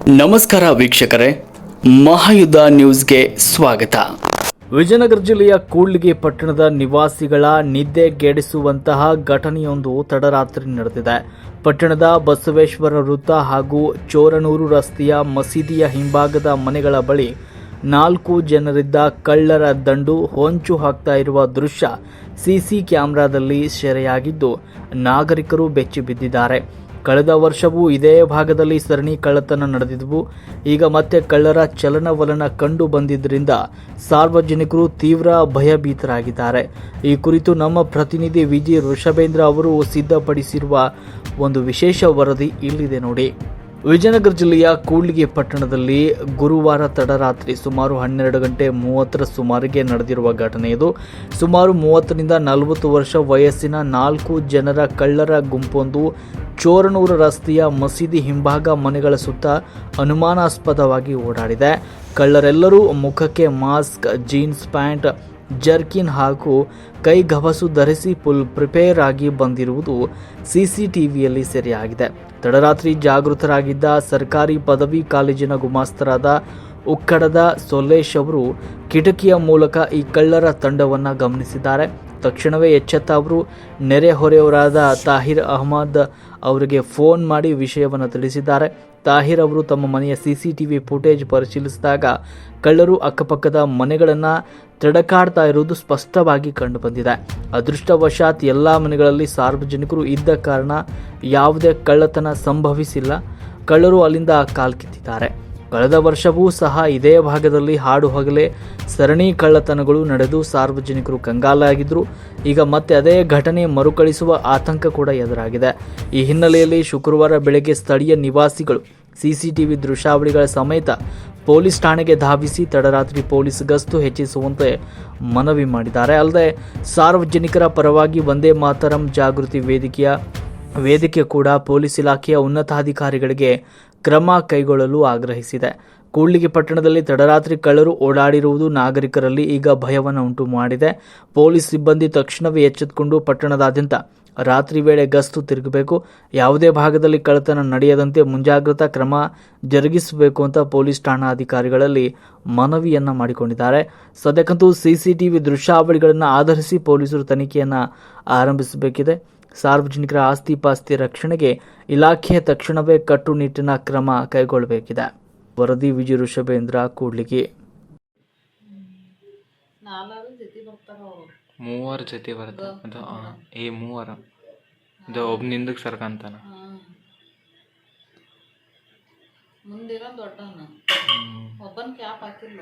ನಮಸ್ಕಾರ ವೀಕ್ಷಕರೇ, ಮಹಾಯುದ್ಧ ನ್ಯೂಸ್ಗೆ ಸ್ವಾಗತ. ವಿಜಯನಗರ ಜಿಲ್ಲೆಯ ಕೂಡ್ಲಿಗಿ ಪಟ್ಟಣದ ನಿವಾಸಿಗಳ ನಿದ್ದೆಗೆಡಿಸುವಂತಹ ಘಟನೆಯೊಂದು ತಡರಾತ್ರಿ ನಡೆದಿದೆ. ಪಟ್ಟಣದ ಬಸವೇಶ್ವರ ವೃತ್ತ ಹಾಗೂ ಚೋರನೂರು ರಸ್ತೆಯ ಮಸೀದಿಯ ಹಿಂಭಾಗದ ಮನೆಗಳ ಬಳಿ 4 ಜನರಿದ್ದ ಕಳ್ಳರ ದಂಡು ಹೊಂಚು ಹಾಕ್ತಾ ಇರುವ ದೃಶ್ಯ ಸಿಸಿ ಕ್ಯಾಮೆರಾದಲ್ಲಿ ಸೆರೆಯಾಗಿದ್ದು, ನಾಗರಿಕರು ಬೆಚ್ಚಿ ಬಿದ್ದಿದ್ದಾರೆ. ಕಳೆದ ವರ್ಷವೂ ಇದೇ ಭಾಗದಲ್ಲಿ ಸರಣಿ ಕಳ್ಳತನ ನಡೆದಿದ್ದವು. ಈಗ ಮತ್ತೆ ಕಳ್ಳರ ಚಲನವಲನ ಕಂಡು ಬಂದಿದ್ದರಿಂದ ಸಾರ್ವಜನಿಕರು ತೀವ್ರ ಭಯಭೀತರಾಗಿದ್ದಾರೆ. ಈ ಕುರಿತು ನಮ್ಮ ಪ್ರತಿನಿಧಿ ವಿಜಿ ಋಷಭೇಂದ್ರ ಅವರು ಸಿದ್ಧಪಡಿಸಿರುವ ಒಂದು ವಿಶೇಷ ವರದಿ ಇಲ್ಲಿದೆ ನೋಡಿ. ವಿಜಯನಗರ ಜಿಲ್ಲೆಯ ಕೂಡ್ಲಿಗಿ ಪಟ್ಟಣದಲ್ಲಿ ಗುರುವಾರ ತಡರಾತ್ರಿ ಸುಮಾರು 12:30 ಸುಮಾರಿಗೆ ನಡೆದಿರುವ ಘಟನೆ ಇದು. ಸುಮಾರು 30ರಿಂದ 40 ವರ್ಷ ವಯಸ್ಸಿನ 4 ಜನರ ಕಳ್ಳರ ಗುಂಪೊಂದು ಚೋರನೂರು ರಸ್ತೆಯ ಮಸೀದಿ ಹಿಂಭಾಗ ಮನೆಗಳ ಸುತ್ತ ಅನುಮಾನಾಸ್ಪದವಾಗಿ ಓಡಾಡಿದೆ. ಕಳ್ಳರೆಲ್ಲರೂ ಮುಖಕ್ಕೆ ಮಾಸ್ಕ್, ಜೀನ್ಸ್ ಪ್ಯಾಂಟ್, ಜರ್ಕಿನ್ ಹಾಗೂ ಕೈಗವಸು ಧರಿಸಿ ಫುಲ್ ಪ್ರಿಪೇರ್ ಆಗಿ ಬಂದಿರುವುದು ಸಿಸಿಟಿವಿಯಲ್ಲಿ ಸೆರೆಯಾಗಿದೆ. ತಡರಾತ್ರಿ ಜಾಗೃತರಾಗಿದ್ದ ಸರ್ಕಾರಿ ಪದವಿ ಕಾಲೇಜಿನ ಗುಮಾಸ್ತರಾದ ಉಕ್ಕಡದ ಸೊಲ್ಲೇಶ್ ಅವರು ಕಿಟಕಿಯ ಮೂಲಕ ಈ ಕಳ್ಳರ ತಂಡವನ್ನು ಗಮನಿಸಿದ್ದಾರೆ. ತಕ್ಷಣವೇ ಎಚ್ಚೆತ್ತ ಅವರು ನೆರೆಹೊರೆಯವರಾದ ತಾಹಿರ್ ಅಹಮದ್ ಅವರಿಗೆ ಫೋನ್ ಮಾಡಿ ವಿಷಯವನ್ನು ತಿಳಿಸಿದ್ದಾರೆ. ತಾಹಿರ್ ಅವರು ತಮ್ಮ ಮನೆಯ ಸಿಸಿಟಿವಿ ಫುಟೇಜ್ ಪರಿಶೀಲಿಸಿದಾಗ ಕಳ್ಳರು ಅಕ್ಕಪಕ್ಕದ ಮನೆಗಳನ್ನು ತಡಕಾಡ್ತಾ ಇರುವುದು ಸ್ಪಷ್ಟವಾಗಿ ಕಂಡುಬಂದಿದೆ. ಅದೃಷ್ಟವಶಾತ್ ಎಲ್ಲ ಮನೆಗಳಲ್ಲಿ ಸಾರ್ವಜನಿಕರು ಇದ್ದ ಕಾರಣ ಯಾವುದೇ ಕಳ್ಳತನ ಸಂಭವಿಸಿಲ್ಲ. ಕಳ್ಳರು ಅಲ್ಲಿಂದ ಕಾಲ್ಕಿತ್ತಿದ್ದಾರೆ. ಕಳೆದ ವರ್ಷವೂ ಸಹ ಇದೇ ಭಾಗದಲ್ಲಿ ಹಾಡು ಹಗಲೇ ಸರಣಿ ಕಳ್ಳತನಗಳು ನಡೆದು ಸಾರ್ವಜನಿಕರು ಕಂಗಾಲಾಗಿದ್ದರು. ಈಗ ಮತ್ತೆ ಅದೇ ಘಟನೆ ಮರುಕಳಿಸುವ ಆತಂಕ ಕೂಡ ಎದುರಾಗಿದೆ. ಈ ಹಿನ್ನೆಲೆಯಲ್ಲಿ ಶುಕ್ರವಾರ ಬೆಳಗ್ಗೆ ಸ್ಥಳೀಯ ನಿವಾಸಿಗಳು ಸಿಸಿಟಿವಿ ದೃಶ್ಯಾವಳಿಗಳ ಸಮೇತ ಪೊಲೀಸ್ ಠಾಣೆಗೆ ಧಾವಿಸಿ ತಡರಾತ್ರಿ ಪೊಲೀಸ್ ಗಸ್ತು ಹೆಚ್ಚಿಸುವಂತೆ ಮನವಿ ಮಾಡಿದ್ದಾರೆ. ಅಲ್ಲದೆ ಸಾರ್ವಜನಿಕರ ಪರವಾಗಿ ವಂದೇ ಮಾತರಂ ಜಾಗೃತಿ ವೇದಿಕೆ ಕೂಡ ಪೊಲೀಸ್ ಇಲಾಖೆಯ ಉನ್ನತಾಧಿಕಾರಿಗಳಿಗೆ ಕ್ರಮ ಕೈಗೊಳ್ಳಲು ಆಗ್ರಹಿಸಿದೆ. ಕೂಡ್ಲಿಗಿ ಪಟ್ಟಣದಲ್ಲಿ ತಡರಾತ್ರಿ ಕಳ್ಳರು ಓಡಾಡಿರುವುದು ನಾಗರಿಕರಲ್ಲಿ ಈಗ ಭಯವನ್ನು ಉಂಟು ಮಾಡಿದೆ. ಪೊಲೀಸ್ ಸಿಬ್ಬಂದಿ ತಕ್ಷಣವೇ ಎಚ್ಚೆತ್ತುಕೊಂಡು ಪಟ್ಟಣದಾದ್ಯಂತ ರಾತ್ರಿ ವೇಳೆ ಗಸ್ತು ತಿರುಗಬೇಕು. ಯಾವುದೇ ಭಾಗದಲ್ಲಿ ಕಳ್ಳತನ ನಡೆಯದಂತೆ ಮುಂಜಾಗ್ರತಾ ಕ್ರಮ ಜರುಗಿಸಬೇಕು ಅಂತ ಪೊಲೀಸ್ ಠಾಣಾಧಿಕಾರಿಗಳಲ್ಲಿ ಮನವಿಯನ್ನ ಮಾಡಿಕೊಂಡಿದ್ದಾರೆ. ಸದ್ಯಕ್ಕಂತೂ ಸಿಸಿಟಿವಿ ದೃಶ್ಯಾವಳಿಗಳನ್ನು ಆಧರಿಸಿ ಪೊಲೀಸರು ತನಿಖೆಯನ್ನು ಆರಂಭಿಸಬೇಕಿದೆ. ಸಾರ್ವಜನಿಕರ ಆಸ್ತಿ ಪಾಸ್ತಿ ರಕ್ಷಣೆಗೆ ಇಲಾಖೆ ತಕ್ಷಣವೇ ಕಟ್ಟುನಿಟ್ಟಿನ ಕ್ರಮ ಕೈಗೊಳ್ಳಬೇಕಿದೆ. ವರದಿ ವಿಜಿ ಋಷಭೇಂದ್ರ, ಕೂಡ್ಲಿಗಿ. 3 ಜೊತೆ ಬರ್ತಾರೆ. ಈ 3 ಇದು ಒಬ್ಬನಿಂದಕ್ಕೆ ಸರ್ಕಂತಾನ. ಮುಂದಿರೋ ದೊಡ್ಡವನು ಒಬ್ಬನ ಕ್ಯಾಪ್ ಹಾಕಿಲ್ಲ.